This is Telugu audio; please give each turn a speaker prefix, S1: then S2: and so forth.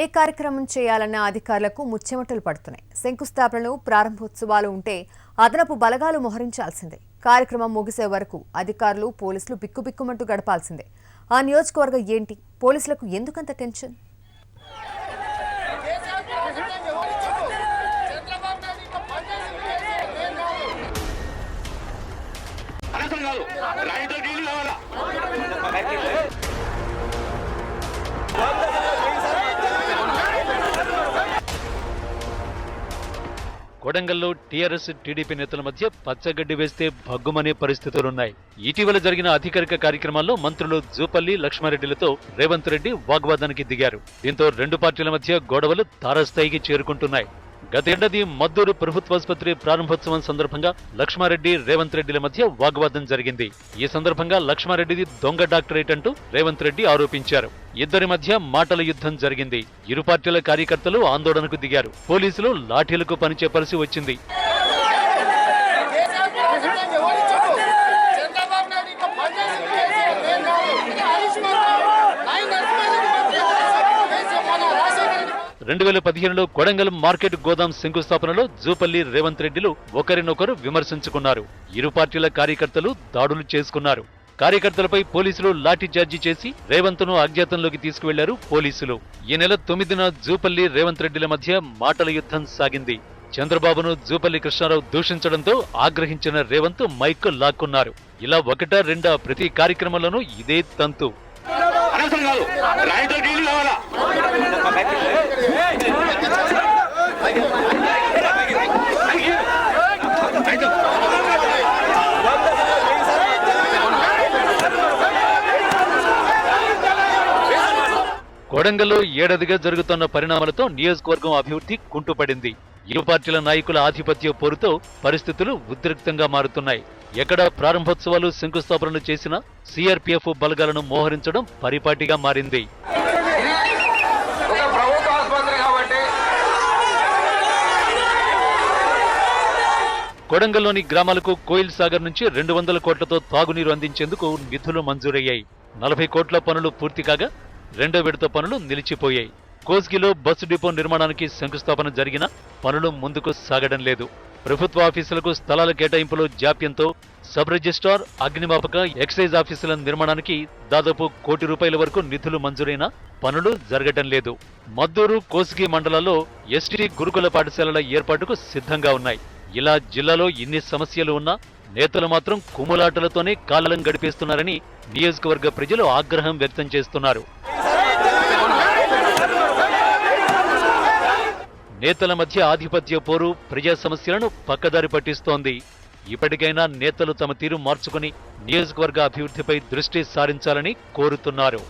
S1: ఏ కార్యక్రమం చేయాలన్న అధికారులకు ముచ్చెమటలు పడుతున్నాయి. శంకుస్థాపనలు, ప్రారంభోత్సవాలు ఉంటే అదనపు బలగాలు మోహరించాల్సిందే. కార్యక్రమం ముగిసే వరకు అధికారులు, పోలీసులు బిక్కుబిక్కుమంటూ గడపాల్సిందే. ఆ నియోజకవర్గం ఏంటి? పోలీసులకు ఎందుకంత టెన్షన్?
S2: కొడంగల్లో టీఆర్ఎస్, టీడీపీ నేతల మధ్య పచ్చగడ్డి వేస్తే భగ్గుమనే పరిస్థితులున్నాయి. ఇటీవల జరిగిన అధికారిక కార్యక్రమాల్లో మంత్రులు జూపల్లి, లక్ష్మారెడ్డిలతో రేవంత్ రెడ్డి వాగ్వాదానికి దిగారు. దీంతో రెండు పార్టీల మధ్య గొడవలు తారస్థాయికి చేరుకుంటున్నాయి. గతేడాది మద్దూరు ప్రభుత్వాసుపత్రి ప్రారంభోత్సవం సందర్భంగా లక్ష్మారెడ్డి, రేవంత్ రెడ్డిల మధ్య వాగ్వాదం జరిగింది. ఈ సందర్భంగా లక్ష్మారెడ్డిది దొంగ డాక్టరేట్ అంటూ రేవంత్ రెడ్డి ఆరోపించారు. ఇద్దరి మధ్య మాటల యుద్ధం జరిగింది. ఇరు పార్టీల కార్యకర్తలు ఆందోళనకు దిగారు. పోలీసులు లాఠీలకు పనిచేపరిసి వచ్చింది. రెండు 2015లో కొడంగల్ మార్కెట్ గోదాం శంకుస్థాపనలో జూపల్లి, రేవంత్ రెడ్డిలు ఒకరినొకరు విమర్శించుకున్నారు. ఇరు పార్టీల కార్యకర్తలు దాడులు చేసుకున్నారు. కార్యకర్తలపై పోలీసులు లాఠీచార్జీ చేసి రేవంత్ను అజ్ఞాతంలోకి తీసుకువెళ్లారు పోలీసులు. ఈ నెల 9న జూపల్లి, రేవంత్ రెడ్డిల మధ్య మాటల యుద్ధం సాగింది. చంద్రబాబును జూపల్లి కృష్ణారావు దూషించడంతో ఆగ్రహించిన రేవంత్ మైక్ లాక్కున్నారు. ఇలా ఒకటా రెండా ప్రతి కార్యక్రమంలోనూ ఇదే తంతు. కొడంగల్లో ఏడాదిగా జరుగుతున్న పరిణామాలతో నియోజకవర్గం అభివృద్ధి కుంటుపడింది. ఇరు పార్టీల నాయకుల ఆధిపత్య పోరుతో పరిస్థితులు ఉద్రిక్తంగా మారుతున్నాయి. ఎక్కడ ప్రారంభోత్సవాలు, శంకుస్థాపనలు చేసినా సిఆర్పీఎఫ్ బలగాలను మోహరించడం పరిపాటిగా మారింది. కొడంగల్లోని గ్రామాలకు కోయిల్ సాగర్ నుంచి 200 కోట్లతో తాగునీరు అందించేందుకు నిధులు మంజూరయ్యాయి. 40 కోట్ల పనులు పూర్తి కాగా 2వ విడత పనులు నిలిచిపోయాయి. కోస్గిలో బస్సు డిపో నిర్మాణానికి శంకుస్థాపన జరిగినా పనులు ముందుకు సాగడం లేదు. ప్రభుత్వ ఆఫీసులకు స్థలాల కేటాయింపులో జాప్యంతో సబ్ రిజిస్ట్రార్, అగ్నిమాపక, ఎక్సైజ్ ఆఫీసుల నిర్మాణానికి దాదాపు ₹1 కోటి వరకు నిధులు మంజూరైనా పనులు జరగటం లేదు. మద్దూరు, కోస్గి మండలాల్లో ఎస్టీ గురుకుల పాఠశాలల ఏర్పాటుకు సిద్ధంగా ఉన్నాయి. ఇలా జిల్లాలో ఇన్ని సమస్యలు ఉన్నా నేతలు మాత్రం కుమ్ములాటలతోనే కాలం గడిపేస్తున్నారని నియోజకవర్గ ప్రజలు ఆగ్రహం వ్యక్తం చేస్తున్నారు. నేతల మధ్య ఆధిపత్య పోరు ప్రజా సమస్యలను పక్కదారి పట్టిస్తోంది. ఇప్పటికైనా నేతలు తమ తీరు మార్చుకుని నియోజకవర్గ అభివృద్ధిపై దృష్టి సారించాలని కోరుతున్నారు.